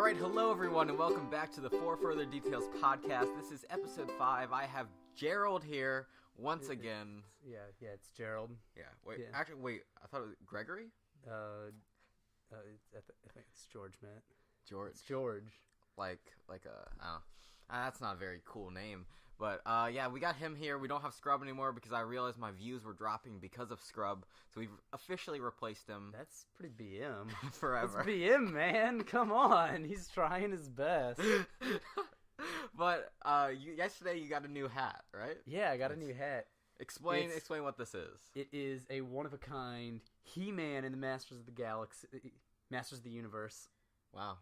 right, hello everyone, and welcome back to the For Further Details podcast. This is episode 5. I have Gerald here once again. Yeah, it's Gerald. Wait, I thought it was Gregory? I think it's George, Matt. George. It's George. That's not a very cool name. But, we got him here. We don't have Scrub anymore because I realized my views were dropping because of Scrub. So we've officially replaced him. That's pretty BM. Forever. That's BM, man. Come on. He's trying his best. But, yesterday you got a new hat, right? Yeah, I got a new hat. Explain what this is. It is a one-of-a-kind He-Man in the Masters of the Galaxy, Masters of the Universe. Wow.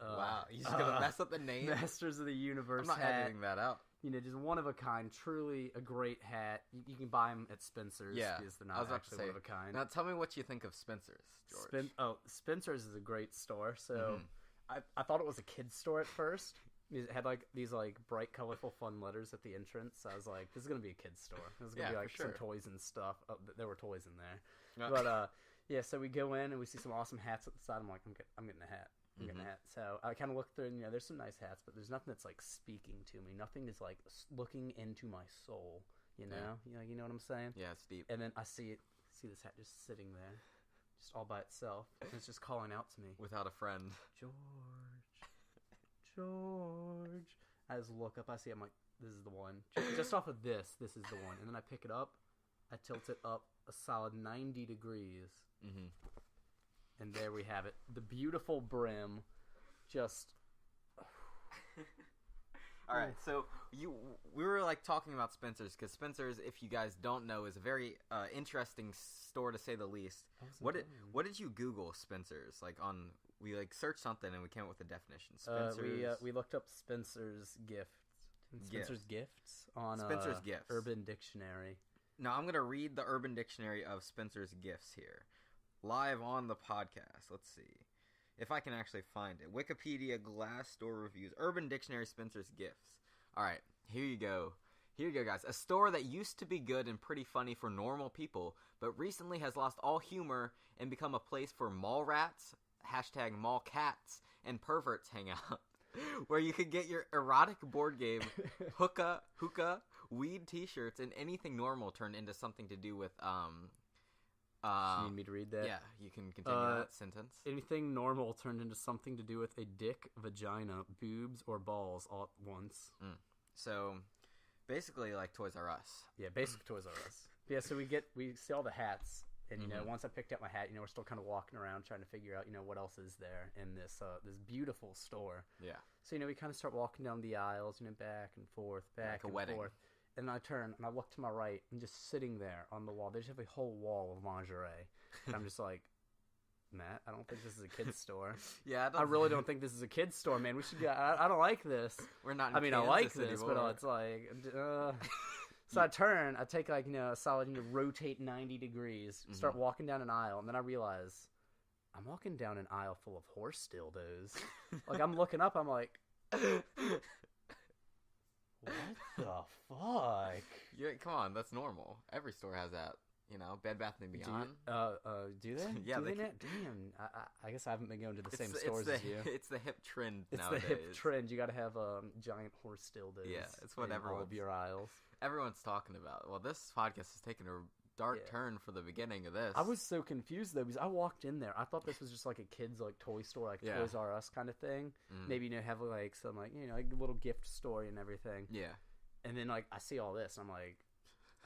You're just going to mess up the name? Masters of the Universe hat. I'm not editing that out. You know, just one of a kind, truly a great hat. You can buy them at Spencer's. Yeah, because they're not actually one of a kind. Now, tell me what you think of Spencer's, George. Spencer's is a great store. So, I thought it was a kid's store at first. It had these bright, colorful, fun letters at the entrance. So I was like, this is gonna be a kid's store. There's gonna be some toys and stuff. Oh, there were toys in there. But so we go in and we see some awesome hats at the side. I'm like, I'm getting a hat. I'm getting a hat. So I kind of look through, and there's some nice hats, but there's nothing that's speaking to me. Nothing is looking into my soul. You know, you know what I'm saying? Yeah, it's deep. And then I see this hat just sitting there, just all by itself, and it's just calling out to me without a friend. George. I just look up. I see. I'm like, this is the one. Just off of this is the one. And then I pick it up. I tilt it up a solid 90 degrees. Mm-hmm. And there we have it. The beautiful brim. Just. All right. So we were talking about Spencer's because Spencer's, if you guys don't know, is a very interesting store to say the least. What did you Google Spencer's We searched something and we came up with a definition. Spencer's. We looked up Spencer's Gifts. Spencer's Gifts on Spencer's Gifts. Urban Dictionary. Now I'm gonna read the Urban Dictionary of Spencer's Gifts here, live on the podcast. Let's see if I can actually find it. Wikipedia, Glassdoor reviews, Urban Dictionary, Spencer's Gifts. All right, here you go. Here you go, guys. A store that used to be good and pretty funny for normal people, but recently has lost all humor and become a place for mall rats, #mall cats, and perverts hang out, where you could get your erotic board game, hookah, weed t-shirts, and anything normal turned into something to do with, you need me to read that? Yeah, you can continue that sentence. Anything normal turned into something to do with a dick, vagina, boobs, or balls all at once. So, basically Toys R Us. Yeah, basically Toys R Us. Yeah, so we see all the hats. And, once I picked up my hat, we're still kind of walking around trying to figure out, what else is there in this beautiful store. Yeah. So, we kind of start walking down the aisles, back and forth, forth. And I turn, and I look to my right, and just sitting there on the wall, they just have a whole wall of lingerie. And I'm just like, Matt, I don't think this is a kid's store. Yeah, I really don't think this is a kid's store, man. We should go, I don't like this. We're not in I like Kansas this, anymore. but it's like... So I turn, I take a solid, rotate 90 degrees, start walking down an aisle, and then I realize I'm walking down an aisle full of horse dildos. I'm looking up, I'm like, what the fuck? Yeah, come on, that's normal. Every store has that. Bed Bath & Beyond. Do they? Yeah, do they not? Damn, I guess I haven't been going to the same stores as you. It's the hip trend It's nowadays. the hip trend. You got to have giant horse dildos. Yeah, it's what all of your aisles. Everyone's talking about. Well, this podcast has taken a dark turn for the beginning of this. I was so confused though because I walked in there. I thought this was just a kid's toy store, Toys R Us kind of thing. Maybe have some little gift store and everything. Yeah. And then I see all this, and I'm like,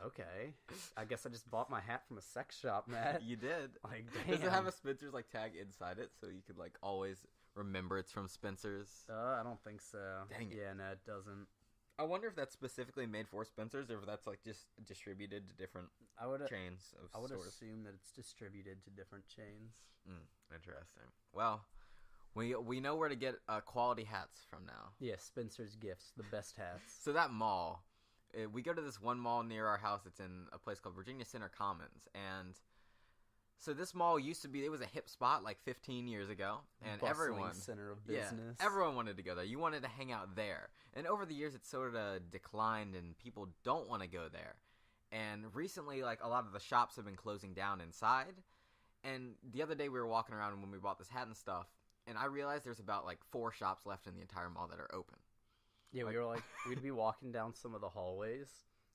okay, I guess I just bought my hat from a sex shop, Matt. You did. Damn. Does it have a Spencer's tag inside it so you could always remember it's from Spencer's? I don't think so. Dang it. Yeah, no, it doesn't. I wonder if that's specifically made for Spencer's or if that's just distributed to different chains of stores. I would assume that it's distributed to different chains. Interesting. Well, we know where to get quality hats from now. Yeah, Spencer's Gifts, the best hats. So that mall, we go to this one mall near our house. It's in a place called Virginia Center Commons, and so this mall used to be, it was a hip spot 15 years ago, and Bustling center of business. Yeah, everyone wanted to go there. You wanted to hang out there. And over the years, it sort of declined, and people don't want to go there. And recently, a lot of the shops have been closing down inside. And the other day, we were walking around when we bought this hat and stuff. and I realized there's about like 4 shops left in the entire mall that are open. Yeah, we were like, we'd be walking down some of the hallways,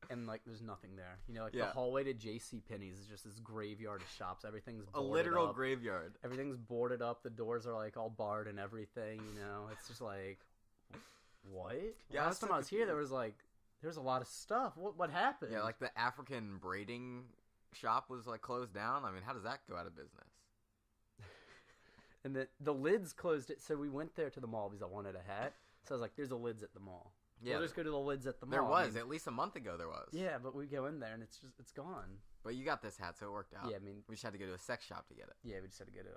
and like there's nothing there. You know, like the hallway to JCPenney's is just this graveyard of shops. Everything's boarded a literal up. Graveyard. Everything's boarded up. The doors are like all barred and everything. You know, it's just like, what? Yeah, last time I was here, there was a lot of stuff. What happened? Yeah, like the African braiding shop was like closed down. I mean, how does that go out of business? And the lids closed it, so we went there to the mall because I wanted a hat. So I was like, "There's a lids at the mall." Yeah, we'll just go to the lids at the mall. There was at least a month ago. There was. Yeah, but we go in there and it's gone. But you got this hat, so it worked out. Yeah, I mean, we just had to go to a sex shop to get it. Yeah, we just had to go to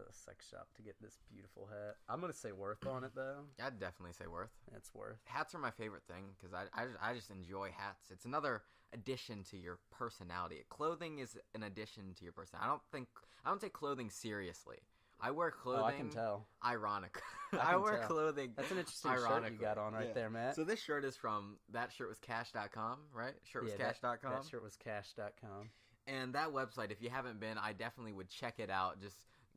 a sex shop to get this beautiful hat. I'm gonna say worth on it though. I'd definitely say worth. It's worth. Hats are my favorite thing because I just enjoy hats. It's another addition to your personality. Clothing is an addition to your personality. I don't take clothing seriously. I wear clothing. Oh, I can tell. Ironic. I wear clothing. That's an interesting shirt you got on right there, Matt. So this shirt is from thatshirtwascash.com, right? Shirtwascash.com. Thatshirtwascash.com. And that website, if you haven't been, I definitely would check it out. Just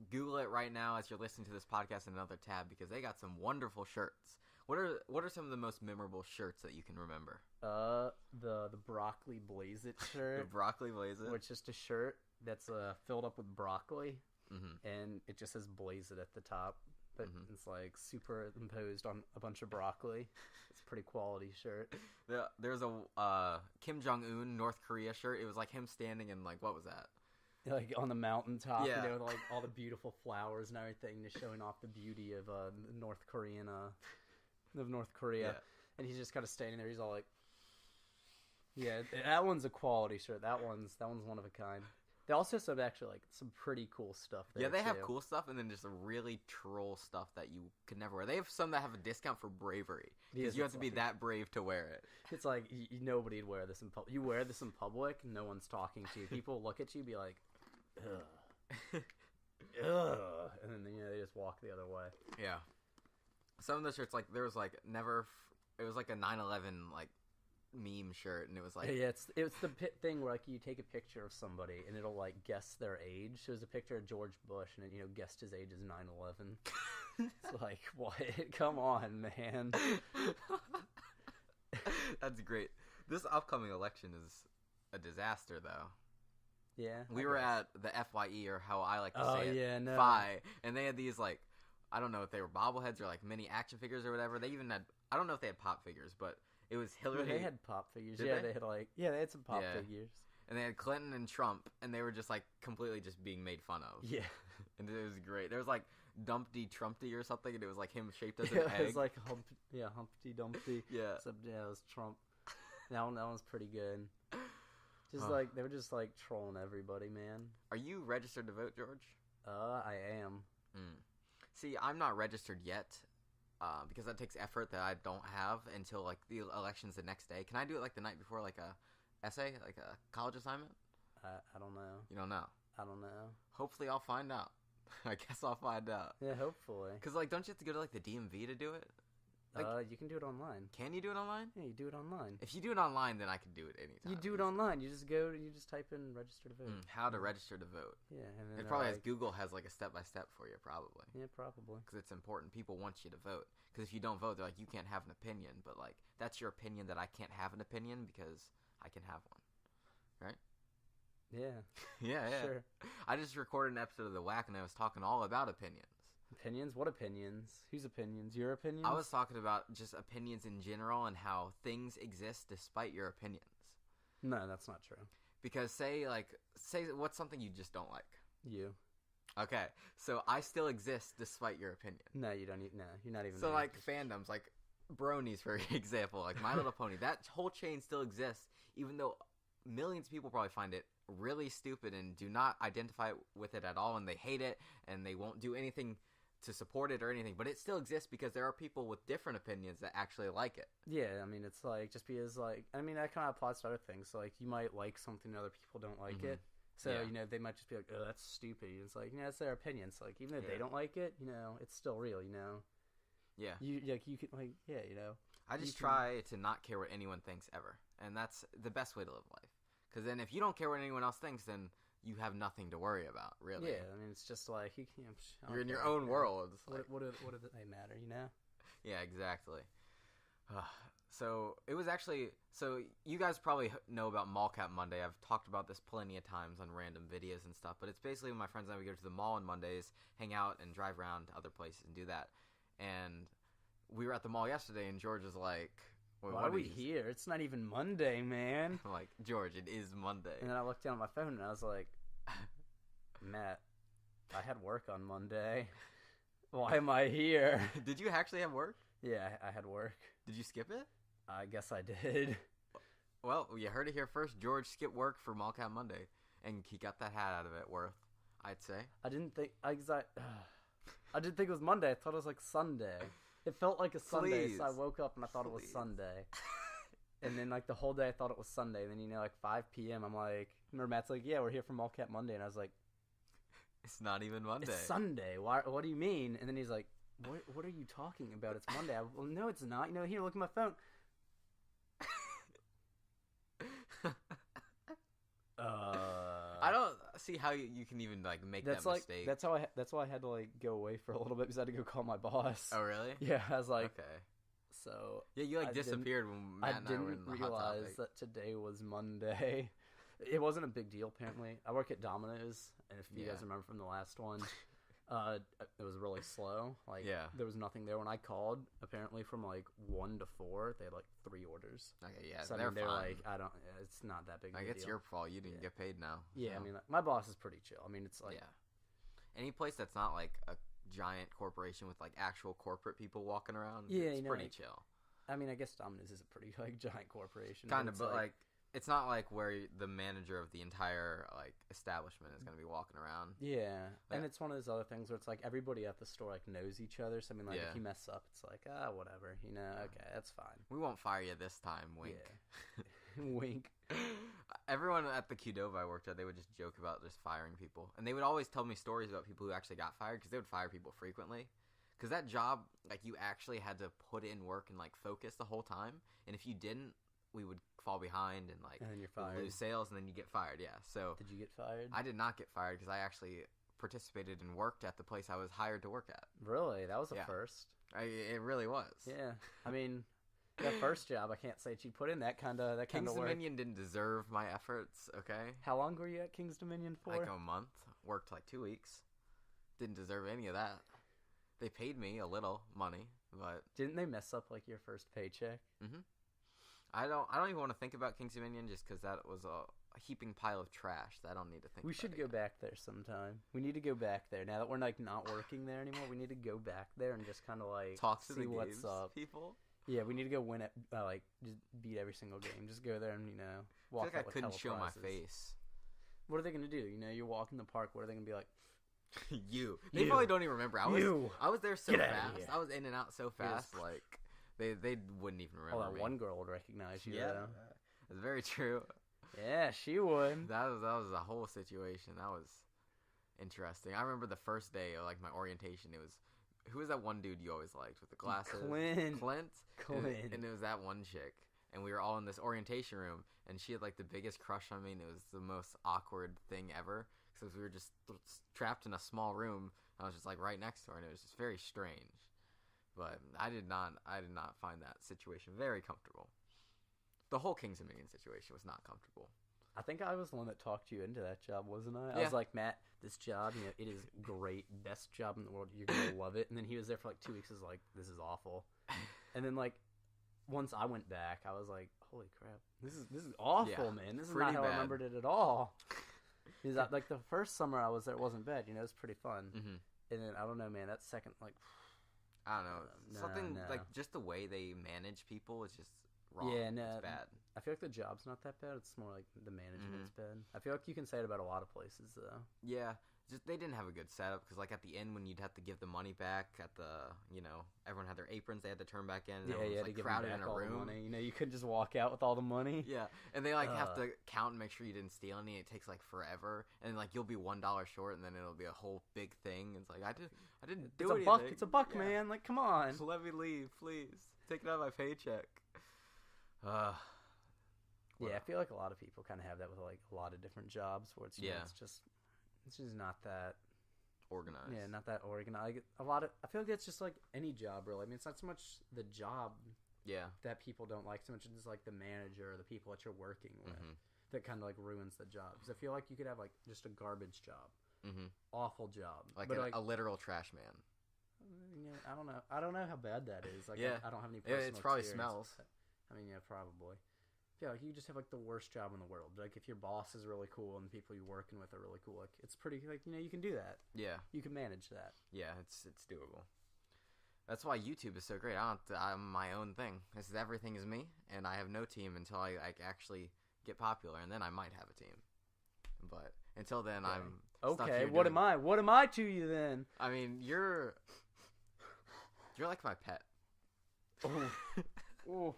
Google it right now as you're listening to this podcast in another tab because they got some wonderful shirts. What are some of the most memorable shirts that you can remember? The broccoli blaze it shirt. The broccoli blaze it, which is just a shirt that's filled up with broccoli. Mm-hmm. And it just says blaze it at the top, but it's like superimposed on a bunch of broccoli. It's a pretty quality shirt. There's a Kim Jong-un North Korea shirt. It was like him standing in like, what was that? Like on the mountaintop, you know, like all the beautiful flowers and everything, just showing off the beauty of North Korea. Yeah. And he's just kind of standing there. He's all like, yeah, that one's a quality shirt. That one's one of a kind. They also have actually like some pretty cool stuff there. Yeah, they have cool stuff and then just really troll stuff that you could never wear. They have some that have a discount for bravery because you have to be that brave to wear it. It's like nobody'd wear this in public. You wear this in public, no one's talking to you. People look at you, be like, ugh, ugh, and then they just walk the other way. Yeah, some of the shirts like there was like it was like a 9/11 like meme shirt, and it was like it's the thing where like you take a picture of somebody and it'll like guess their age. So there's a picture of George Bush and it guessed his age is 9/11. It's like, what? Come on, man. That's great. This upcoming election is a disaster, though. Yeah, we were at the FYE, or how I like to say it, no. FI, and they had these like, I don't know if they were bobbleheads or like mini action figures or whatever. They even had, I don't know if they had pop figures, but it was Hillary. Yeah, they had pop figures. Did they had some pop figures. And they had Clinton and Trump, and they were just like completely just being made fun of. Yeah. And it was great. There was like Dumpty Trumpty or something, and it was like him shaped as an egg. It was like Humpty Dumpty. Yeah. Except it was Trump. That one was pretty good. Just like they were just like trolling everybody, man. Are you registered to vote, George? I am. See, I'm not registered yet. Because that takes effort that I don't have until like the election's the next day. Can I do it like the night before, like a essay, like a college assignment? I don't know. You don't know? I don't know. Hopefully, I'll find out. I guess I'll find out. Yeah, hopefully. Because like, don't you have to go to like the DMV to do it? Like, you can do it online. Can you do it online? Yeah, you do it online. If you do it online, then I can do it anytime. You do it online. You just type in register to vote. How to register to vote. Yeah, and then it probably has Google has like a step-by-step for you, probably. Yeah, probably. Because it's important. People want you to vote. Because if you don't vote, they're like, you can't have an opinion. But like, that's your opinion that I can't have an opinion because I can have one, right? Yeah. Yeah. Sure. I just recorded an episode of The Whack, and I was talking all about opinions. Opinions? What opinions? Whose opinions? Your opinions? I was talking about just opinions in general and how things exist despite your opinions. No, that's not true. Because say what's something you just don't like? You. Okay, so I still exist despite your opinion. No, you don't. No, you're not even. So like fandoms, like bronies, for example, like My Little Pony, that whole chain still exists, even though millions of people probably find it really stupid and do not identify with it at all, and they hate it, and they won't do anything to support it or anything, but it still exists because there are people with different opinions that actually like it. Yeah, I mean, it's like, just because, like, I mean, that kind of applies to other things. So, like, you might like something and other people don't like it. So, they might just be like, oh, that's stupid. It's like, it's their opinion. So, like, even if they don't like it, it's still real, Yeah. You could, like, I just try to not care what anyone thinks ever. And that's the best way to live life. Because then if you don't care what anyone else thinks, then you have nothing to worry about, really. Yeah, I mean, it's just like you're in your own world. It's like, what do they matter, you know? Yeah, exactly. So it was actually. So you guys probably know about Mall Cap Monday. I've talked about this plenty of times on random videos and stuff. But it's basically when my friends and I would go to the mall on Mondays, hang out, and drive around to other places and do that. And we were at the mall yesterday, and George was like, "Why are we here? It's not even Monday, man." I'm like, George, it is Monday. And then I looked down at my phone and I was like, Matt, I had work on Monday. Why am I here? Did you actually have work? Yeah, I had work. Did you skip it? I guess I did. Well, you heard it here first. George skipped work for Mall Cap Monday, and he got that hat out of it worth, I'd say. I didn't think it was Monday. I thought it was like Sunday. It felt like a Sunday, so I woke up and I thought it was Sunday. And then like the whole day I thought it was Sunday. And then like 5 p.m. I'm like, remember Matt's like, yeah, we're here for Mall Cap Monday, and I was like, it's not even Monday. It's Sunday. Why? What do you mean? And then he's like, what are you talking about? It's Monday. Well, no, it's not. Here, look at my phone. I don't see how you can even like make that mistake. That's why I had to like go away for a little bit because I had to go call my boss. Oh really? Yeah, I was like, okay. So yeah, you like disappeared when Matt and I were in the hot topic. I didn't realize that today was Monday. It wasn't a big deal apparently. I work at Domino's, and if you guys remember from the last one, it was really slow. Like there was nothing there when I called. Apparently from like 1 to 4, they had like 3 orders. Okay, yeah, so, they're fine. like, it's not that big. Like it's your fault. You didn't get paid now. Yeah, I mean, like, my boss is pretty chill. I mean, it's like any place that's not like a giant corporation with like actual corporate people walking around. Yeah, it's pretty chill. I mean, I guess Domino's is a pretty like giant corporation. Kind of, but like it's not like where the manager of the entire like establishment is going to be walking around. Yeah, and it's one of those other things where it's like everybody at the store like knows each other. So I mean, like if you mess up, it's like whatever, okay, that's fine. We won't fire you this time, wink. Yeah. Wink. Everyone at the Qdoba I worked at, they would just joke about just firing people, and they would always tell me stories about people who actually got fired because they would fire people frequently. Because that job, like you actually had to put in work and like focus the whole time, and if you didn't, we would fall behind and like and then you're fired. Lose sales, and then you get fired. Yeah. So did you get fired? I did not get fired because I actually participated and worked at the place I was hired to work at. Really? That was a first. It really was. Yeah. I mean, that first job, I can't say that you put in that kind of work. King's Dominion didn't deserve my efforts. Okay. How long were you at King's Dominion for? Like a month. Worked like 2 weeks. Didn't deserve any of that. They paid me a little money, but didn't they mess up like your first paycheck? Mm-hmm. I don't even want to think about King's Dominion just because that was a heaping pile of trash that I don't need to think. We should go back there sometime. We need to go back there now that we're like not working there anymore. We need to go back there and just kind of like talk to see the what's up, people. Yeah, we need to go win it. Like just beat every single game. Just go there and walk. I feel like I couldn't show my face. What are they gonna do? You walk in the park. What are they gonna be like? They probably don't even remember. I was there so fast. I was in and out so fast. Like they wouldn't even remember. Oh, that one girl would recognize you. Yeah, that's very true. Yeah, she would. That was a whole situation. That was interesting. I remember the first day of like my orientation. It was who was that one dude you always liked with the glasses? Clint. And it was that one chick. And we were all in this orientation room, and she had like the biggest crush on me, and it was the most awkward thing ever. Because we were just trapped in a small room. I was just like right next to her, and it was just very strange. But I did not find that situation very comfortable. The whole King's Dominion situation was not comfortable. I think I was the one that talked you into that job, wasn't I? I was like, Matt, this job, it is great, best job in the world. You're gonna love it. And then he was there for like 2 weeks. Is like, this is awful. And then like once I went back, I was like, holy crap, this is awful, man. This is not how I remembered it at all. Because like the first summer I was there, it wasn't bad. It was pretty fun. Mm-hmm. And then I don't know, man. That second, like, I don't know, like just the way they manage people is just wrong. Yeah, no, it's bad. I feel like the job's not that bad. It's more like the management's bad. I feel like you can say it about a lot of places, though. Yeah, just they didn't have a good setup because like at the end when you'd have to give the money back at the everyone had their aprons they had to turn back in. Yeah, you had to give crowded them back in a room. All the money. You couldn't just walk out with all the money. Yeah, and they like have to count and make sure you didn't steal any. It takes like forever, and like you'll be $1 short, and then it'll be a whole big thing. It's like I didn't do anything. It's a buck, man. Like come on. Just let me leave, please. Take it out of my paycheck. Yeah, I feel like a lot of people kind of have that with like a lot of different jobs where it's it's just not that organized. Yeah, not that organized. I feel like it's just like any job really. I mean, it's not so much the job that people don't like so much as like the manager or the people that you're working with that kind of like ruins the job. Because I feel like you could have like just a garbage job, awful job, like a literal trash man. Yeah, I don't know how bad that is. Like, I don't have any personal it's probably experience. smells. I mean, yeah, probably. Yeah, like you just have like the worst job in the world. Like if your boss is really cool and the people you're working with are really cool, like it's pretty like you can do that. Yeah, you can manage that. Yeah, it's doable. That's why YouTube is so great. I'm my own thing. Everything is me, and I have no team until I actually get popular, and then I might have a team. But until then, I'm stuck here What am I? What am I to you then? I mean, you're like my pet. Oh.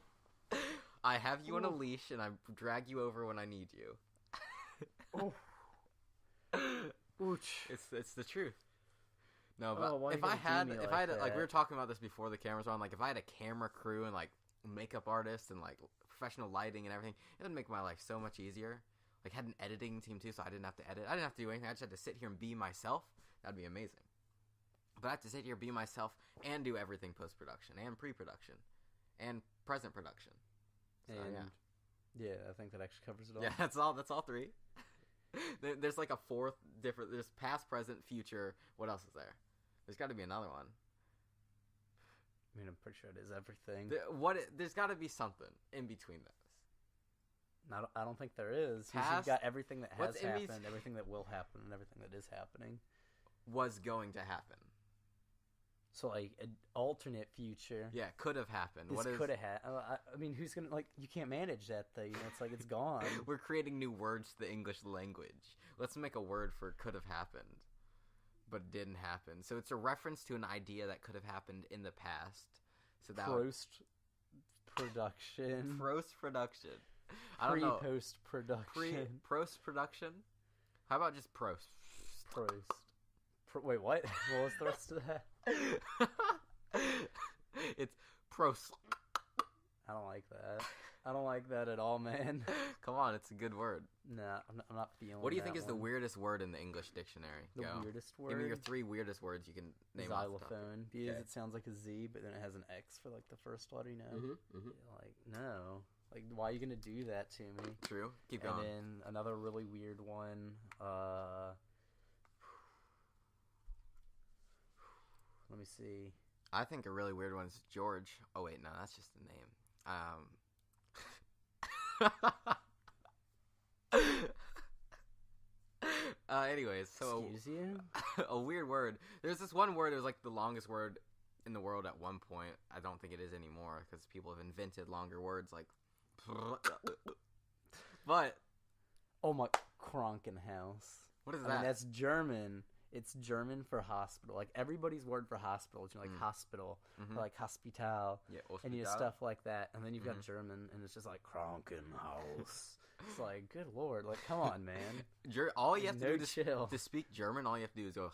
I have you on a leash, and I drag you over when I need you. Ouch. It's the truth. No, but if I had like we were talking about this before the cameras were on, like if I had a camera crew and like makeup artists and like professional lighting and everything, it would make my life so much easier. Like had an editing team too, so I didn't have to edit. I didn't have to do anything. I just had to sit here and be myself. That'd be amazing. But I have to sit here, be myself, and do everything post-production and pre-production and present production. So, and yeah, I think that actually covers it all. Yeah, that's all three. There's like a fourth different. There's past, present, future. What else is there? There's got to be another one. I mean, I'm pretty sure it is everything. There's got to be something in between those. I don't think there is. You've got everything that has happened, everything that will happen, and everything that is happening. Was going to happen. So, like, an alternate future. Yeah, could have happened. This could have happened. I mean, who's going to, like, you can't manage that thing. It's like, it's gone. We're creating new words to the English language. Let's make a word for could have happened, but didn't happen. So it's a reference to an idea that could have happened in the past. So that Post-production. Post-production. I don't know. Post-production. Post-production? How about just prost? Wait, what? What was the rest of that? It's pros. I don't like that. I don't like that at all, man. Come on, it's a good word. Nah, I'm not feeling. What do you think is the weirdest word in the English dictionary? The weirdest word? Give me your 3 weirdest words you can name. Xylophone, because it sounds like a Z, but then it has an X for like the first letter. You know, like no, like why are you gonna do that to me? True. Keep going. And then another really weird one. Let me see. I think a really weird one is George. Oh wait, no, that's just the name. Anyways, so excuse you? A weird word. There's this one word. It was like the longest word in the world at one point. I don't think it is anymore because people have invented longer words like. But oh my, Krankenhaus. What is that? I mean, that's German. It's German for hospital. Like everybody's word for hospital is like hospital, or like hospital, and you have stuff like that. And then you've got German, and it's just like Krankenhaus. It's like, good lord, like come on, man. All you have to do to speak German, all you have to do is go.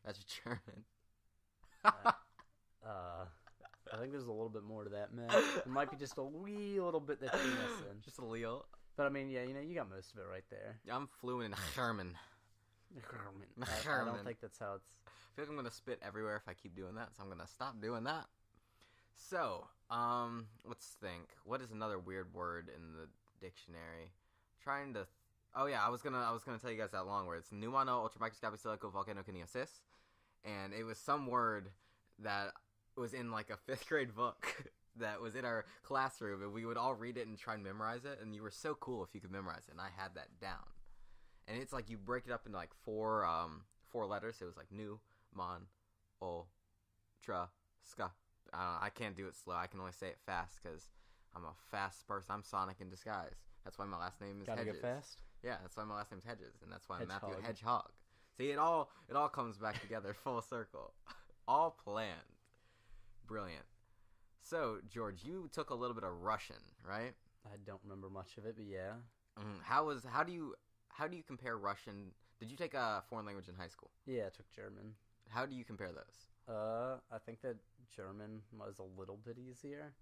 That's German. I think there's a little bit more to that, man. It might be just a wee little bit that you're missing. Just a little. But I mean, yeah, you got most of it right there. I'm fluent in German. I don't think that's how it's. I feel like I'm gonna spit everywhere if I keep doing that, so I'm gonna stop doing that. So, let's think. What is another weird word in the dictionary? Oh yeah, I was gonna tell you guys that long word. It's pneumano ultramicroscopic silico volcanokinesis, and it was some word that was in like a 5th grade book that was in our classroom, and we would all read it and try and memorize it. And you were so cool if you could memorize it, and I had that down. And it's like you break it up into like 4 letters. So it was like nu, mon, ol, tra, ska. I can't do it slow. I can only say it fast because I'm a fast person. I'm Sonic in disguise. That's why my last name is Hedges. Gotta get fast? Yeah, that's why my last name's Hedges, and that's why I'm Hedgehog. Matthew Hedgehog. See, it all comes back together, full circle. All planned. Brilliant. So, George, you took a little bit of Russian, right? I don't remember much of it, but yeah. How do you compare Russian? Did you take a foreign language in high school? Yeah, I took German. How do you compare those? I think that German was a little bit easier.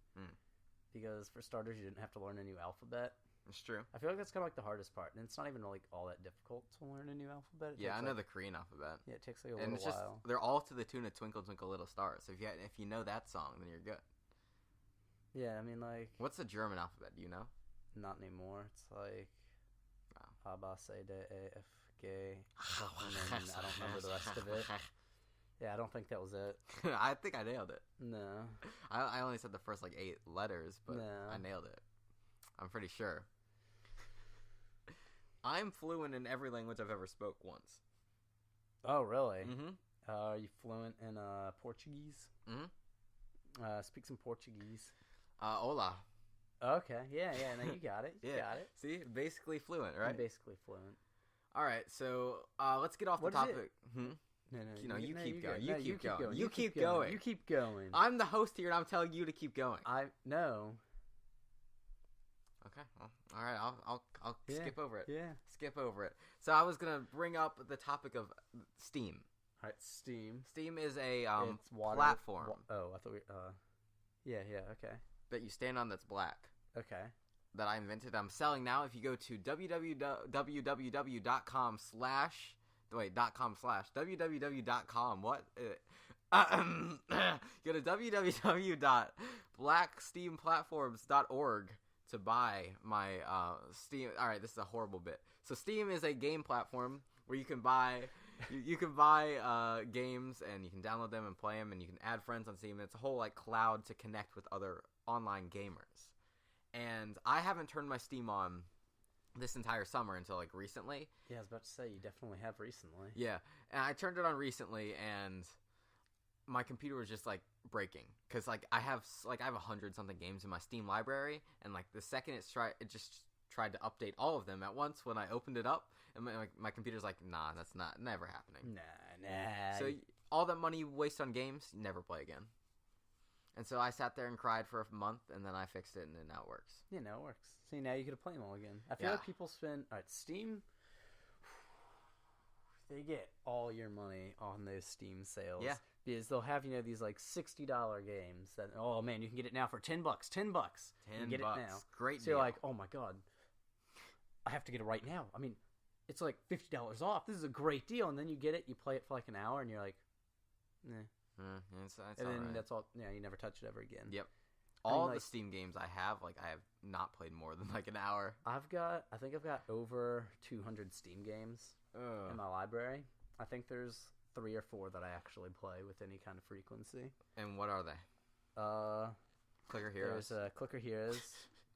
because for starters, you didn't have to learn a new alphabet. It's true. I feel like that's kind of like the hardest part, and it's not even like all that difficult to learn a new alphabet. Yeah, I know the Korean alphabet. Yeah, it takes like a little while. They're all to the tune of "Twinkle Twinkle Little Star." So if you know that song, then you're good. Yeah, I mean, like... What's the German alphabet? Do you know? Not anymore. It's like... A, B, C, D, E, F, G... and then I don't remember the rest of it. Yeah, I don't think that was it. I think I nailed it. No. I only said the first, 8 letters, but no. I nailed it. I'm pretty sure. I'm fluent in every language I've ever spoke once. Oh, really? Mm-hmm. Are you fluent in Portuguese? Mm-hmm. Speak some Portuguese. Hola. Okay, yeah, no, you got it. You got it. See, basically fluent, right? I'm basically fluent. All right, so let's get off the topic. No, you keep going. You keep going. You keep going. You keep going. I'm the host here, and I'm telling you to keep going. No. Okay. Well, all right. I'll skip over it. Yeah. Skip over it. So I was gonna bring up the topic of Steam. All right, Steam. Steam is a it's platform. I thought we. Yeah. Okay. That you stand on that's black. Okay. That I invented. I'm selling now. If you go to www.com/ what? Go to www.blacksteamplatforms.org to buy my Steam. All right, this is a horrible bit. So Steam is a game platform where you can buy games, and you can download them and play them, and you can add friends on Steam. And it's a whole cloud to connect with other online gamers. And I haven't turned my Steam on this entire summer until recently. Yeah, I was about to say you definitely have recently. Yeah, and I turned it on recently, and my computer was just breaking because I have 100-something games in my Steam library, and the second it just tried to update all of them at once when I opened it up, and my computer's nah, that's never happening. Nah. So all that money you waste on games, you never play again. And so I sat there and cried for a month, and then I fixed it, and then now it works. Yeah, now it works. See, now you get to play them all again. I feel like people spend... All right, Steam... They get all your money on those Steam sales. Yeah. Because they'll have, these $60 games that, oh man, you can get it now for $10. $10. You can get it now. Great so deal. You're oh my god, I have to get it right now. I mean, it's $50 off. This is a great deal. And then you get it, you play it for an hour, and you're nah. It's and then right. That's all. Yeah, you never touch it ever again. Yep. All the Steam games I have not played more than an hour. I think I've got over 200 Steam games in my library. I think there's 3 or 4 that I actually play with any kind of frequency. And what are they? Clicker Heroes. There's Clicker Heroes.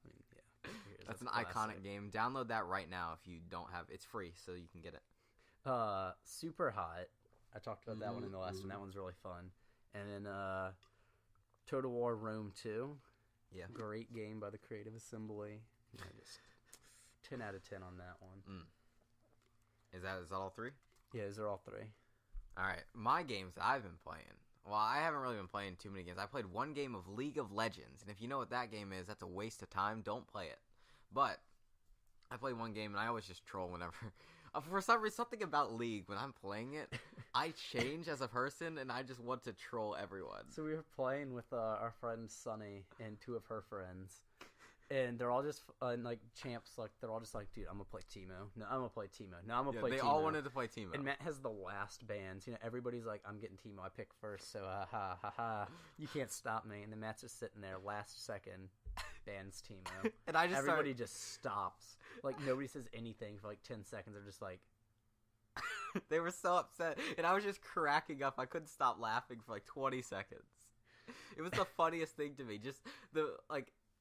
I mean, yeah, Clicker Heroes, that's an iconic game. Download that right now if you don't have. It's free, so you can get it. Super Hot. I talked about that one in the last one. That one's really fun. And then Total War Rome 2. Yeah. Great game by the Creative Assembly. Just 10 out of 10 on that one. Is that all 3? Yeah, those are all 3. All right. My games that I've been playing. Well, I haven't really been playing too many games. I played one game of League of Legends. And if you know what that game is, that's a waste of time. Don't play it. But I played one game, and I always just troll whenever... For some reason, something about League, when I'm playing it, I change as a person, and I just want to troll everyone. So we were playing with our friend Sunny and 2 of her friends, and they're all just, champs, they're all just dude, I'm going to play Teemo. No, I'm going to play Teemo. No, I'm going to play Teemo. They all wanted to play Teemo. And Matt has the last bans. Everybody's I'm getting Teemo. I pick first, so you can't stop me. And then Matt's just sitting there, last second, bans Teemo. And everybody just stops. Nobody says anything for 10 seconds. They're just they were so upset, and I was just cracking up. I couldn't stop laughing for 20 seconds. It was the funniest thing to me. Just the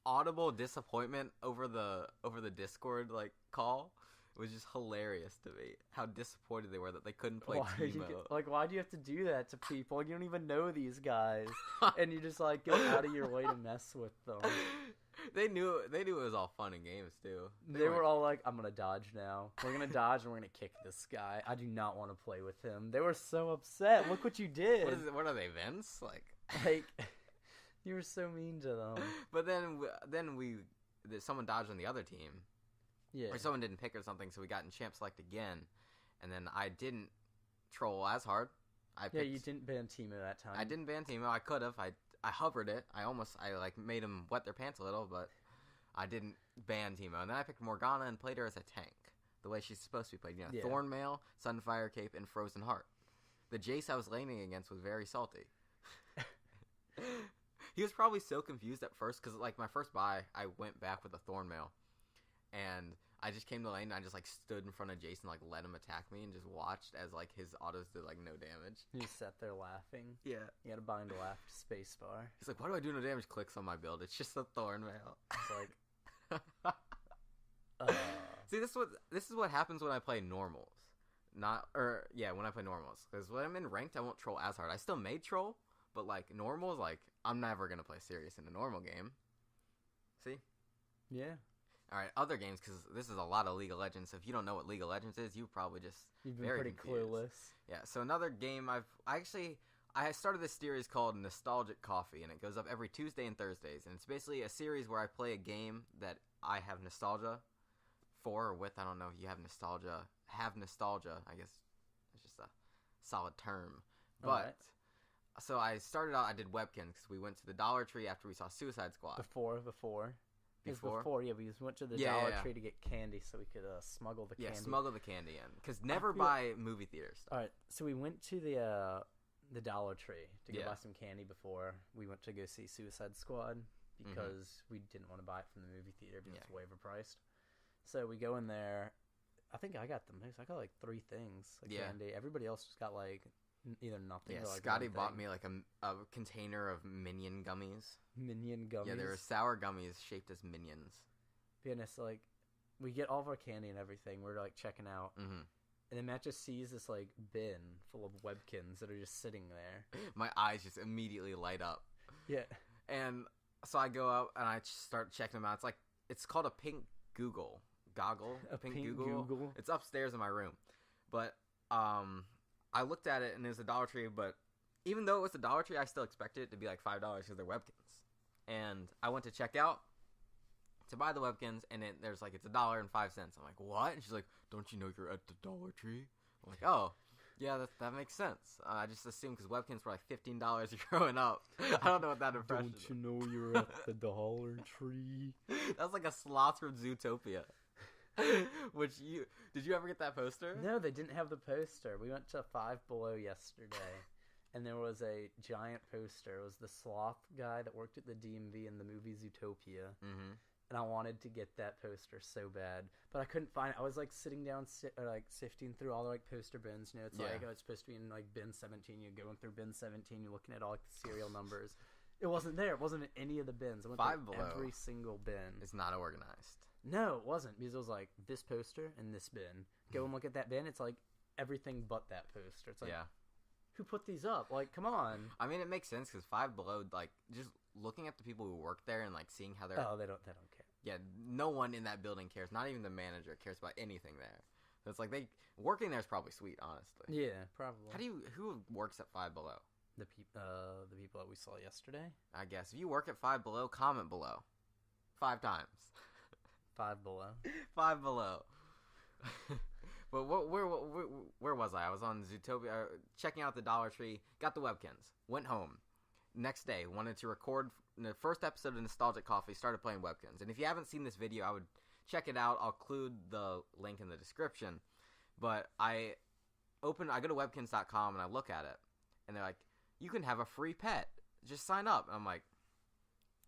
audible disappointment over the Discord call. It was just hilarious to me how disappointed they were that they couldn't play Teemo. Why do you have to do that to people? You don't even know these guys, and you just go out of your way to mess with them. They knew it was all fun and games too. They were all I'm gonna dodge now. We're gonna dodge and we're gonna kick this guy. I do not want to play with him. They were so upset. Look what you did. What are they, Vince? You were so mean to them. But then someone dodged on the other team. Yeah. Or someone didn't pick or something, so we got in champ select again, and then I didn't troll as hard. You didn't ban Teemo that time. I didn't ban Teemo. I could have. I hovered it. I like made them wet their pants a little, but I didn't ban Teemo. And then I picked Morgana and played her as a tank, the way she's supposed to be played. Thornmail, Sunfire Cape, and Frozen Heart. The Jace I was laning against was very salty. He was probably so confused at first because, like, my first buy, I went back with a Thornmail, and I just came to lane and I just, like, stood in front of Jace and, like, let him attack me and just watched as, like, his autos did, like, no damage. You sat there laughing. Yeah. You had to bind a laugh to spacebar. He's like, why do I do no damage? Clicks on my build. It's just a Thornmail. It's like... See, this is what happens when I play normals. When I play normals. Because when I'm in ranked, I won't troll as hard. I still may troll, but, like, normals, like, I'm never going to play serious in a normal game. See? Yeah. Alright, other games, because this is a lot of League of Legends, so if you don't know what League of Legends is, you've probably just You've been pretty confused. Clueless. Yeah, so another game I started this series called Nostalgic Coffee, and it goes up every Tuesday and Thursdays, and it's basically a series where I play a game that I have nostalgia for or with. I don't know if you have nostalgia, I guess it's just a solid term. But, so I started out, I did Webkins, because we went to the Dollar Tree after we saw Suicide Squad. Before, yeah, we just went to the Dollar Tree to get candy so we could smuggle the candy. Yeah, smuggle the candy in. Because never buy movie theater stuff. Alright, so we went to the Dollar Tree to go buy some candy before we went to go see Suicide Squad because we didn't want to buy it from the movie theater because it's waiver priced. So we go in there. I think I got the most. I got like 3 things of candy. Everybody else just got like either nothing or like Scotty bought me like a container of Minion gummies. Minion gummies? Yeah, they were sour gummies shaped as minions. Yeah, and it's like, we get all of our candy and everything. We're like checking out. And then Matt just sees this like bin full of Webkins that are just sitting there. My eyes just immediately light up. Yeah. And so I go out and I start checking them out. It's called a pink goggle. A pink Google. It's upstairs in my room. But I looked at it and it was a Dollar Tree, but even though it was a Dollar Tree, I still expected it to be like $5 because they're Webkins. And I went to check out to buy the Webkins, and there's like, it's $1.05. I'm like, what? And she's like, don't you know you're at the Dollar Tree? I'm like, oh, yeah, that makes sense. I just assumed because Webkins were like $15 growing up. I don't know what that impression is. Don't you know you're at the Dollar Tree? That's like a sloth from Zootopia. Did you ever get that poster? No, they didn't have the poster. We went to Five Below yesterday, and there was a giant poster. It was the sloth guy that worked at the DMV in the movie Zootopia, and I wanted to get that poster so bad, but I couldn't find it. I was like sitting down, like sifting through all the like poster bins. You know, it's like, oh, it's supposed to be in like bin 17. You're going through bin 17. You're looking at all like the serial numbers. It wasn't there. It wasn't in any of the bins. I went through every single bin. It's not organized. No, it wasn't, because it was like this poster and this bin. Go and look at that bin. It's like everything but that poster. It's like, who put these up? Like, come on. I mean, it makes sense because Five Below, like, just looking at the people who work there and like seeing how they're. Oh, they don't care. Yeah, no one in that building cares. Not even the manager cares about anything there. So it's like working there is probably sweet, honestly. Yeah, probably. Who works at Five Below? The people that we saw yesterday. I guess if you work at Five Below, comment below. 5 times. 5 Below. 5 Below. But where was I? I was on Zootopia, checking out the Dollar Tree, got the Webkins, went home. Next day, wanted to record the first episode of Nostalgic Coffee, started playing Webkins. And if you haven't seen this video, I would check it out. I'll include the link in the description. But I go to webkins.com and I look at it, and they're like, you can have a free pet. Just sign up. And I'm like,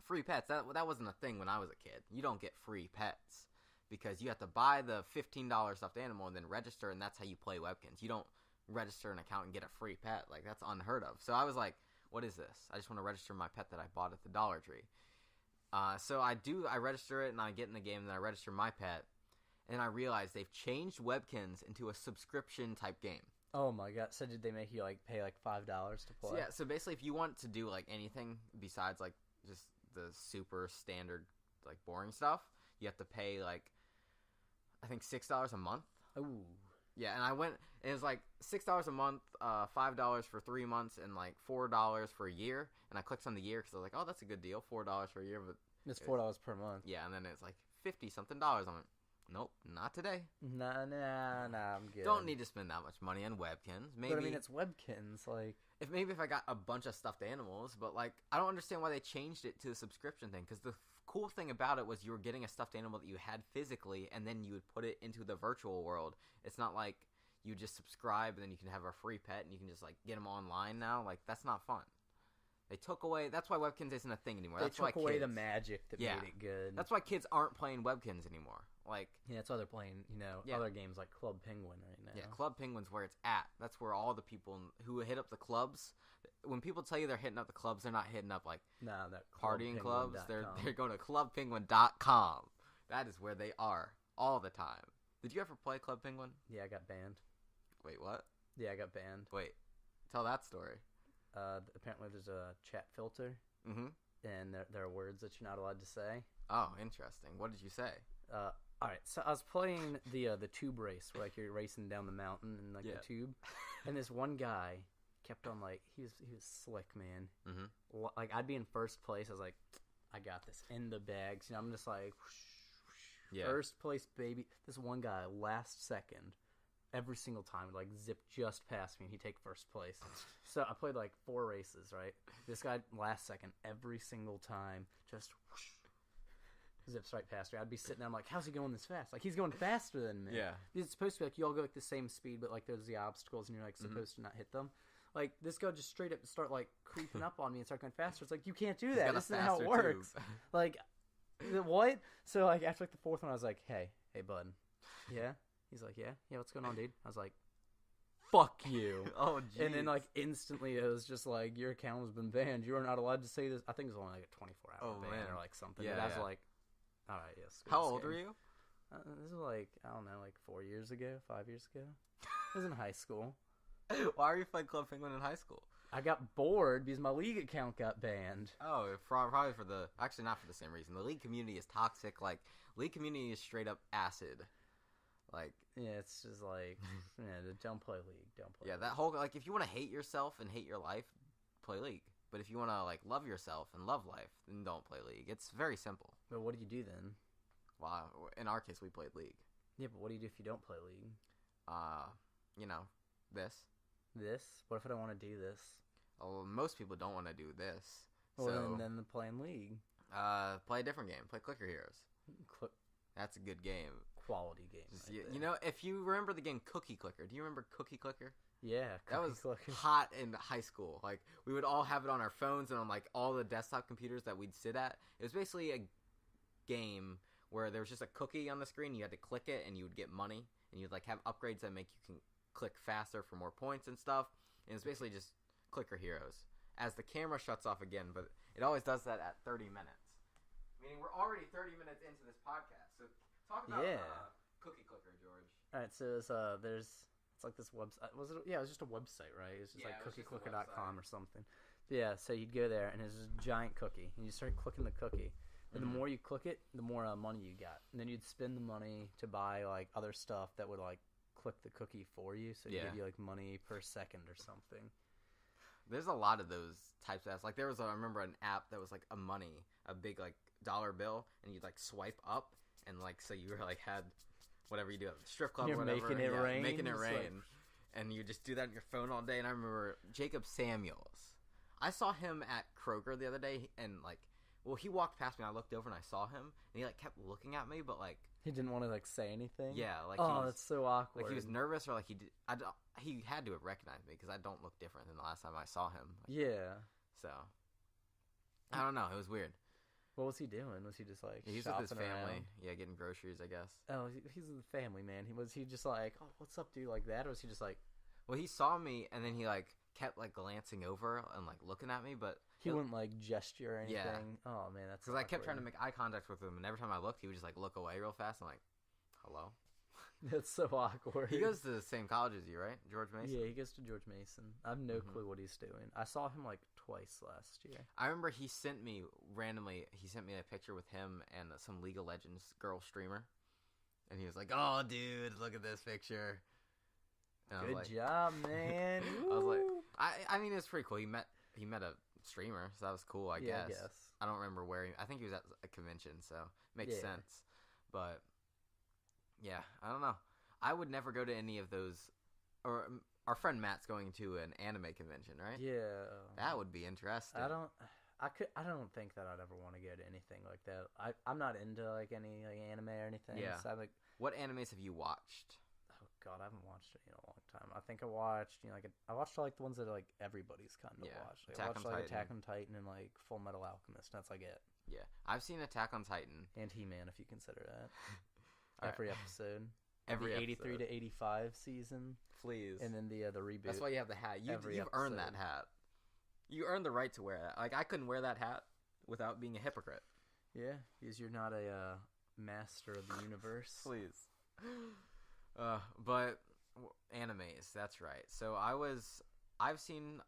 free pets? That wasn't a thing when I was a kid. You don't get free pets because you have to buy the $15 stuffed animal and then register, and that's how you play Webkins. You don't register an account and get a free pet. Like, that's unheard of. So I was like, what is this? I just want to register my pet that I bought at the Dollar Tree. So I register it, and I get in the game, and then I register my pet, and I realize they've changed Webkins into a subscription-type game. Oh my god. So did they make you, like, pay, like, $5 to play? So, yeah, so basically if you want to do, like, anything besides, like, just the super standard, like, boring stuff, you have to pay, like, I think $6 a month. Ooh. Yeah, and I went, and it was like $6 a month, $5 for 3 months, and like $4 for a year. And I clicked on the year because I was like, oh, that's a good deal, $4 for a year. But it's $4 per month. Yeah, and then it's like $50-something. I'm like, Nope, not today. Nah, I'm good. Don't need to spend that much money on Webkins. Maybe, but I mean, it's Webkins, like... If I got a bunch of stuffed animals, but, like, I don't understand why they changed it to the subscription thing, because the cool thing about it was you were getting a stuffed animal that you had physically, and then you would put it into the virtual world. It's not like you just subscribe, and then you can have a free pet, and you can just, like, get them online now. Like, that's not fun. They took away... That's why Webkins isn't a thing anymore. They took away the magic that made it good. That's why kids aren't playing Webkins anymore. Like... Yeah, that's why they're playing, other games like Club Penguin right now. Yeah, Club Penguin's where it's at. That's where all the people who hit up the clubs... When people tell you they're hitting up the clubs, they're not hitting up, like, that partying clubs. They're going to clubpenguin.com. That is where they are all the time. Did you ever play Club Penguin? Yeah, I got banned. Wait, what? Yeah, I got banned. Wait, tell that story. Apparently there's a chat filter, and there are words that you're not allowed to say. Oh, interesting. What did you say? All right, so I was playing the tube race, where like you're racing down the mountain in the tube, and this one guy kept on like he was slick, man. Mm-hmm. Like I'd be in first place. I was like, I got this in the bags. I'm just like, first place, baby. This one guy, last second. Every single time, like zip just past me, and he'd take first place. So I played like 4 races, right? This guy last second every single time, just zips right past me. I'd be sitting there, I'm like, how's he going this fast? Like he's going faster than me. Yeah, it's supposed to be like you all go like the same speed, but like there's the obstacles, and you're like supposed to not hit them. Like this guy just straight up start like creeping up on me and start going faster. It's like you can't do that. This isn't how it works. Like what? So like after like the 4th one, I was like, hey bud, yeah. He's like, yeah, what's going on, dude? I was like, fuck you. Oh, jeez. And then, like, instantly it was just like, your account has been banned. You are not allowed to say this. I think it was only like a 24-hour ban or like something. Yeah, but I was like, all right, yes. How old were you? This was like, I don't know, like 4 years ago, 5 years ago. I was in high school. Why are you playing Club Penguin in high school? I got bored because my league account got banned. Oh, probably for the... Actually, not for the same reason. The league community is toxic. Like, league community is straight up acid. Like, yeah, it's just like, don't play League. Don't play League. That whole, like, if you want to hate yourself and hate your life, play League. But if you want to, like, love yourself and love life, then don't play League. It's very simple. But what do you do then? Well, in our case, we played League. Yeah, but what do you do if you don't play League? This. This? What if I don't want to do this? Oh, most people don't want to do this. Well, so, then playing League. Play a different game. Play Clicker Heroes. That's a good game. Quality game. If you remember the game Cookie Clicker, do you remember Cookie Clicker? Yeah, that was hot in high school. Like we would all have it on our phones and on like all the desktop computers that we'd sit at. It was basically a game where there was just a cookie on the screen. You had to click it and you would get money, and you'd like have upgrades that make you can click faster for more points and stuff. And it's basically just Clicker Heroes. As the camera shuts off again, but it always does that at 30 minutes. Meaning we're already 30 minutes into this podcast, so. Talk about Cookie Clicker, George. All right, so it's like this website. Was it? Yeah, it was just a website, right? It was just like cookieclicker.com or something. Yeah, so you'd go there, and it's this giant cookie, and you start clicking the cookie. And the more you click it, the more money you got. And then you'd spend the money to buy like other stuff that would like click the cookie for you, so it'd give you like money per second or something. There's a lot of those types of apps. Like there was, I remember an app that was like a big like dollar bill, and you'd like swipe up. And, like, so you were, like, had whatever you do at the strip club or whatever. Making it rain. Making it rain. And you just do that on your phone all day. And I remember Jacob Samuels. I saw him at Kroger the other day. And, like, he walked past me. And I looked over and I saw him. And he, like, kept looking at me. But, like. He didn't want to, like, say anything? Yeah. Like, that's so awkward. Like, he was nervous or, like, he had to have recognized me. Because I don't look different than the last time I saw him. Like, yeah. So. I don't know. It was weird. What was he doing? Was he just like he's with his family? Around? Yeah, getting groceries, I guess. Oh, he's with the family, man. Was he just like, oh, what's up, dude, like that, or was he just like? Well, he saw me, and then he like kept like glancing over and like looking at me, but he wouldn't like gesture or anything. Yeah. Oh man, that's because I kept trying to make eye contact with him, and every time I looked, he would just like look away real fast. I'm like, hello. That's so awkward. He goes to the same college as you, right? George Mason? Yeah, he goes to George Mason. I have no clue what he's doing. I saw him like twice last year. I remember he sent me a picture with him and some League of Legends girl streamer. And he was like, oh, dude, look at this picture. And good job, man. I was like, I mean, it was pretty cool. He met a streamer, so that was cool, I guess. I don't remember where I think he was at a convention, so makes sense. But Yeah, I don't know. I would never go to any of those. Or our friend Matt's going to an anime convention, right? Yeah. That would be interesting. I don't think that I'd ever want to go to anything like that. I'm not into like any like anime or anything. Yeah. So what animes have you watched? Oh God, I haven't watched it in a long time. I think I watched I watched like the ones that like everybody's kind of watched. Like, I watched like Attack on Titan and like Full Metal Alchemist. That's like it. Yeah, I've seen Attack on Titan and He-Man, if you consider that. Every episode. Every the 83 to 85 season. Please. And then the reboot. That's why you have the hat. You've earned that hat. You earned the right to wear that. Like, I couldn't wear that hat without being a hypocrite. Yeah, because you're not a master of the universe. Please. But animes, that's right. So I've seen,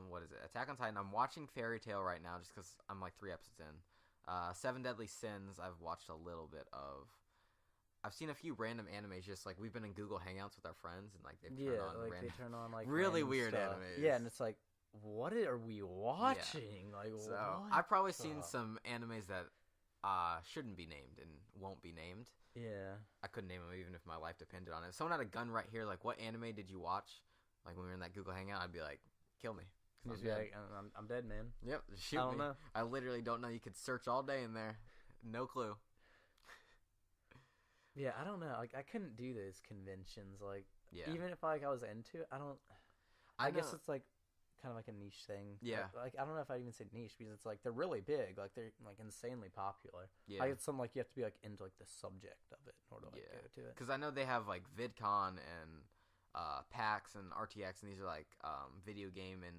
what is it? Attack on Titan. I'm watching Fairy Tail right now just because I'm like 3 episodes in. 7 Deadly Sins, I've watched a little bit of. I've seen a few random animes, just like we've been in Google Hangouts with our friends, and like they've turned on they turn on like really weird stuff. animes. Yeah, and it's like, what are we watching? Yeah. Like, so I've probably seen some animes that shouldn't be named and won't be named. Yeah, I couldn't name them even if my life depended on it. If someone had a gun right here, like, what anime did you watch? Like when we were in that Google Hangout, I'd be like, kill me. Just be like, I'm dead, man. Yep, shoot me. I don't know. I literally don't know. You could search all day in there, no clue. Yeah, I don't know. Like, I couldn't do those conventions. Like, even if like I was into it, I guess it's like kind of like a niche thing. Yeah. Like I don't know if I'd even say niche because it's like they're really big. Like they're like insanely popular. Yeah. Like it's something like you have to be like into like the subject of it in order to like go to it. Because I know they have like VidCon and PAX and RTX, and these are like video game and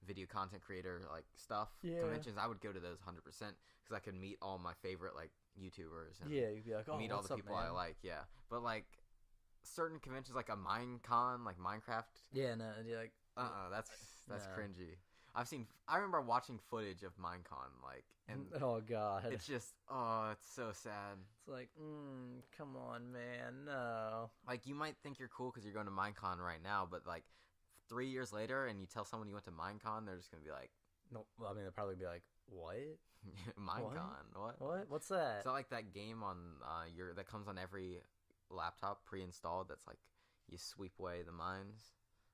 video content creator like stuff conventions. I would go to those 100% because I could meet all my favorite like YouTubers and you'd be like, oh, meet all the people I like. Yeah, but like certain conventions like a Minecon, like Minecraft. Yeah, no, you're like, that's cringy. I remember watching footage of Minecon, like, and oh god, it's just, it's so sad. It's like, come on, man, no. Like, you might think you're cool because you're going to Minecon right now, but like 3 years later, and you tell someone you went to Minecon, they're just gonna be like, no. I mean, they'll probably be like, what? Minecon? What? What's that? It's not like that game on that comes on every laptop pre-installed. That's like you sweep away the mines.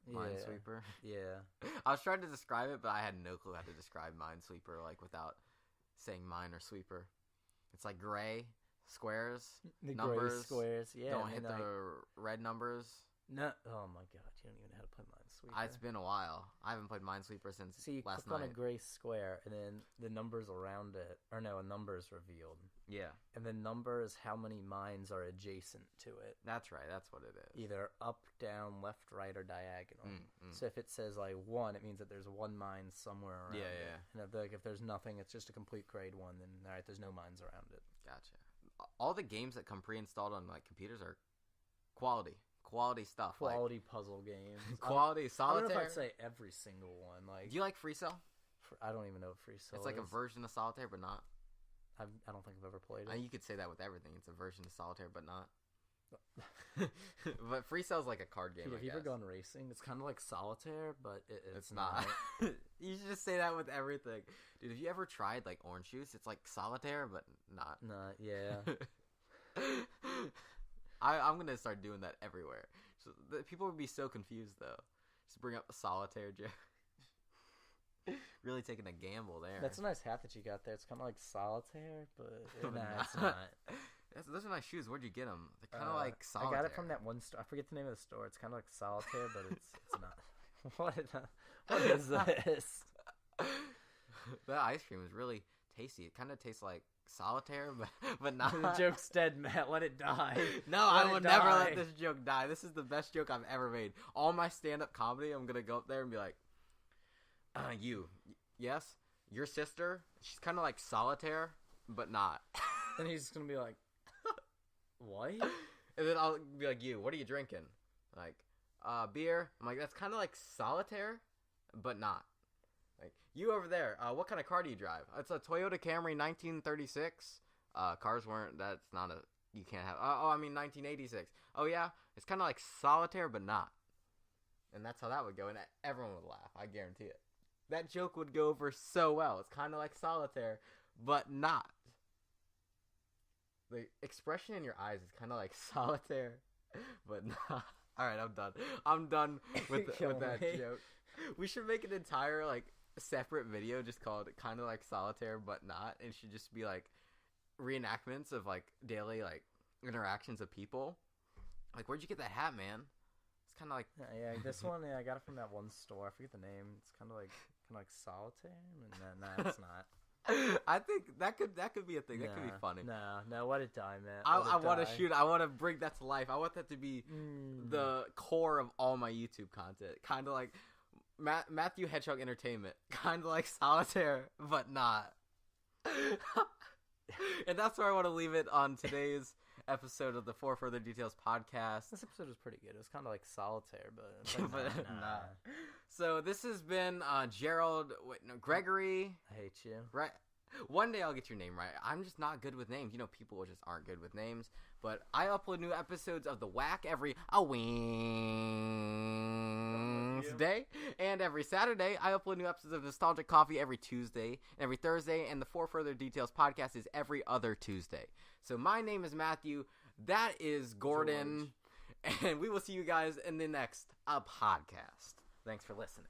Minesweeper. Yeah. I was trying to describe it, but I had no clue how to describe Minesweeper like without saying mine or sweeper. It's like gray squares, numbers. Gray squares. Yeah. Don't hit the red numbers. No. Oh my god, you don't even know how to play Minesweeper. It's been a while. I haven't played Minesweeper since last night. So you click on a gray square, and then the numbers around it, or no, a number is revealed. Yeah. And the number is how many mines are adjacent to it. That's right. That's what it is. Either up, down, left, right, or diagonal. So if it says like 1, it means that there's one mine somewhere around it. Yeah. And if there's nothing, it's just a complete grade 1, then all right, there's no mines around it. Gotcha. All the games that come pre-installed on like computers are quality stuff. Quality puzzle games. Quality solitaire. I don't know if I'd say every single one. Like, do you like Free Cell? I don't even know what Free Cell is. It's like a version of solitaire, but not. I don't think I've ever played it. You could say that with everything. It's a version of solitaire, but not. But Free Cell's like a card game. Have you ever gone racing? It's kind of like solitaire, but it's not. You should just say that with everything, dude. Have you ever tried like orange juice? It's like solitaire, but not. Yeah. I'm gonna start doing that everywhere. So people would be so confused though. Just bring up a solitaire joke. Really taking a gamble there. That's a nice hat that you got there. It's kind of like solitaire, but it's not. Those are nice shoes. Where'd you get them? They're kind of like solitaire. I got it from that one store. I forget the name of the store. It's kind of like solitaire, but it's not. What is this? That ice cream is really tasty. It kind of tastes like solitaire, but not. The joke's dead, Matt. Let it die. No, I will never let this joke die. This is the best joke I've ever made. All my stand-up comedy, I'm gonna go up there and be like, yes, your sister, she's kind of like solitaire, but not. And he's gonna be like, what? And then I'll be like, what are you drinking? Like, beer. I'm like, that's kind of like solitaire, but not. Like, you over there, what kind of car do you drive? It's a Toyota Camry 1936. Cars weren't, that's not a, you can't have, 1986. Oh yeah? It's kind of like solitaire, but not. And that's how that would go, and everyone would laugh. I guarantee it. That joke would go over so well. It's kind of like solitaire, but not. the expression in your eyes is kind of like solitaire, but nah. All right, I'm done with that joke. We should make an entire like separate video just called kind of like solitaire but not, and it should just be like reenactments of like daily like interactions of people. Like, where'd you get that hat, man? It's kind of like this one. Yeah, I got it from that one store. I forget the name. It's kind of like solitaire. No, it's not. I think that could be a thing. That could be funny. No, let it die, man. I want to shoot. I want to bring that to life. I want that to be the core of all my YouTube content. Kind of like Matthew Hedgehog Entertainment. Kind of like solitaire, but not. And that's where I want to leave it on today's episode of the For Further Details podcast. This episode was pretty good. It was kind of like solitaire, but nah. So this has been Gregory. I hate you. Right. One day I'll get your name right. I'm just not good with names. You know, people just aren't good with names. But I upload new episodes of The Whack every Wednesday. And every Saturday, I upload new episodes of Nostalgic Coffee every Tuesday and every Thursday. And the For Further Details podcast is every other Tuesday. So my name is Matthew. That is Gordon. George. And we will see you guys in the next podcast. Thanks for listening.